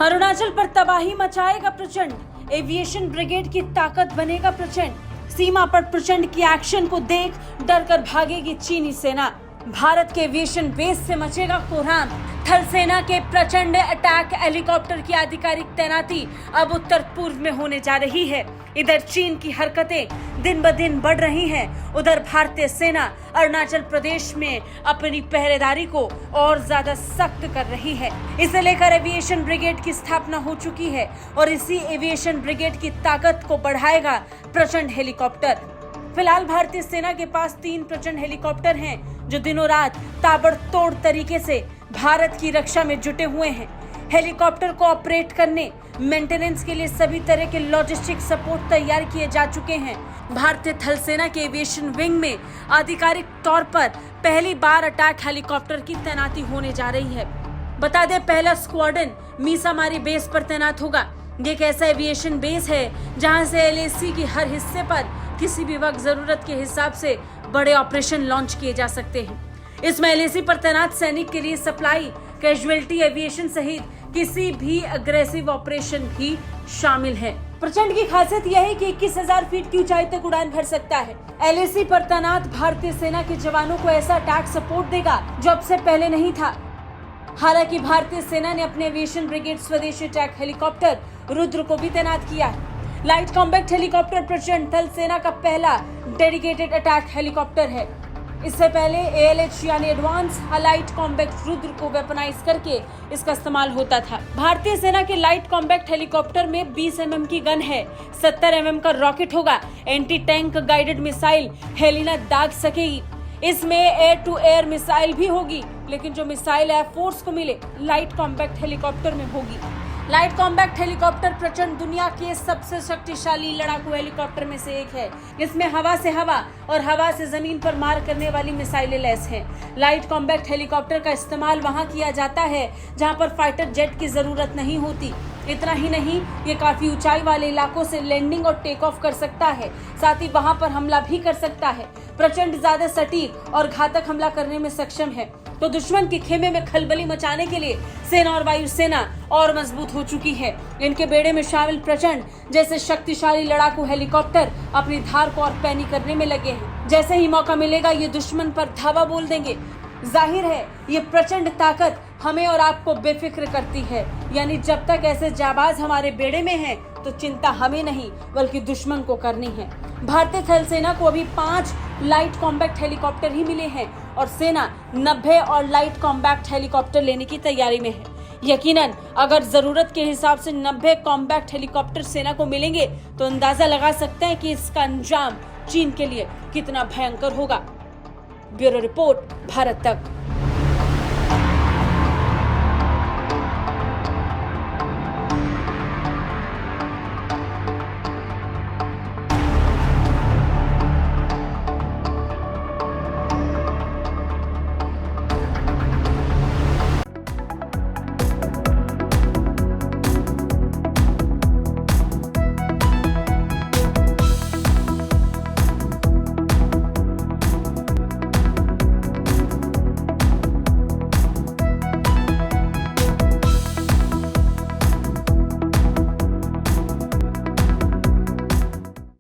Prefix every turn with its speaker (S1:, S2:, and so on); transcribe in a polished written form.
S1: अरुणाचल पर तबाही मचाएगा प्रचंड, एविएशन ब्रिगेड की ताकत बनेगा प्रचंड। सीमा पर प्रचंड की एक्शन को देख डर कर भागेगी चीनी सेना। भारत के एविएशन बेस से मचेगा कोहराम। थल सेना के प्रचंड अटैक हेलीकॉप्टर की आधिकारिक तैनाती अब उत्तर पूर्व में होने जा रही है। इधर चीन की हरकतें दिन ब दिन बढ़ रही हैं, उधर भारतीय सेना अरुणाचल प्रदेश में अपनी पहरेदारी को और ज्यादा सख्त कर रही है। इसे लेकर एविएशन ब्रिगेड की स्थापना हो चुकी है और इसी एविएशन ब्रिगेड की ताकत को बढ़ाएगा प्रचंड हेलीकॉप्टर। फिलहाल भारतीय सेना के पास 3 प्रचंड हेलीकॉप्टर हैं जो दिनों रात ताबड़तोड़ तरीके से भारत की रक्षा में जुटे हुए हैं। हेलीकॉप्टर को ऑपरेट करने, मेंटेनेंस के लिए सभी तरह के लॉजिस्टिक सपोर्ट तैयार किए जा चुके हैं। भारतीय थल सेना के एविएशन विंग में आधिकारिक तौर पर पहली बार अटैक हेलीकॉप्टर की तैनाती होने जा रही है। बता दें, पहला स्क्वाड्रन मीसामारी बेस पर तैनात होगा। ये एक ऐसा एविएशन बेस है जहां से एलएसी की हर हिस्से पर किसी भी वक्त जरूरत के हिसाब से बड़े ऑपरेशन लॉन्च किए जा सकते हैं। इसमें एलएसी पर तैनात सैनिक के लिए सप्लाई, कैजुअलिटी एविएशन सहित किसी भी अग्रेसिव ऑपरेशन भी शामिल है। प्रचंड की खासियत यह है कि 21,000 फीट की ऊंचाई तक उड़ान भर सकता है। एलएसी पर तैनात भारतीय सेना के जवानों को ऐसा अटैक सपोर्ट देगा जो अब से पहले नहीं था। हालांकि भारतीय सेना ने अपने एविएशन ब्रिगेड स्वदेशी अटैक हेलीकॉप्टर रुद्र को भी तैनात किया है। लाइट कॉम्बैक्ट हेलीकॉप्टर प्रचंड थल सेना का पहला डेडिकेटेड अटैक हेलीकॉप्टर है। इससे पहले ALH यानी एडवांस लाइट कॉम्बैक्ट रुद्र को वेपनाइज करके इसका इस्तेमाल होता था। भारतीय सेना के लाइट कॉम्बैक्ट हेलीकॉप्टर में 20 mm की गन है, 70 mm का रॉकेट होगा, anti tank guided missile Helina दाग सकेगी। इसमें एयर टू एयर मिसाइल भी होगी, लेकिन जो मिसाइल एयरफोर्स को मिले लाइट कॉम्बैक्ट हेलीकॉप्टर में होगी। लाइट कॉम्बैक्ट हेलीकॉप्टर प्रचंड दुनिया के सबसे शक्तिशाली लड़ाकू हेलीकॉप्टर में से एक है। इसमें हवा से हवा और हवा से जमीन पर मार करने वाली मिसाइलें लैस हैं। लाइट कॉम्बैक्ट हेलीकॉप्टर का इस्तेमाल वहां किया जाता है जहां पर फाइटर जेट की जरूरत नहीं होती। इतना ही नहीं, ये काफी ऊंचाई वाले इलाकों से लैंडिंग और टेक ऑफ कर सकता है, साथ ही वहां पर हमला भी कर सकता है। प्रचंड ज्यादा सटीक और घातक हमला करने में सक्षम है, तो दुश्मन के खेमे में खलबली मचाने के लिए सेना और वायुसेना और मजबूत हो चुकी है। इनके बेड़े में शामिल प्रचंड जैसे शक्तिशाली लड़ाकू हेलीकॉप्टर अपनी धार को और पैनी करने में लगे हैं। जैसे ही मौका मिलेगा ये दुश्मन पर धावा बोल देंगे। जाहिर है ये प्रचंड ताकत हमें और आपको बेफिक्र करती है, यानी जब तक ऐसे जाबाज हमारे बेड़े में हैं तो चिंता हमें नहीं बल्कि दुश्मन को करनी है। भारतीय थल सेना को अभी 5 लाइट कॉम्बैक्ट हेलीकॉप्टर ही मिले हैं और सेना 90 और लाइट कॉम्बैक्ट हेलीकॉप्टर लेने की तैयारी में है। यकीनन अगर जरूरत के हिसाब से 90 कॉम्बैक्ट हेलीकॉप्टर सेना को मिलेंगे तो अंदाजा लगा सकते हैं कि इसका अंजाम चीन के लिए कितना भयंकर होगा। ब्यूरो रिपोर्ट, भारत तक।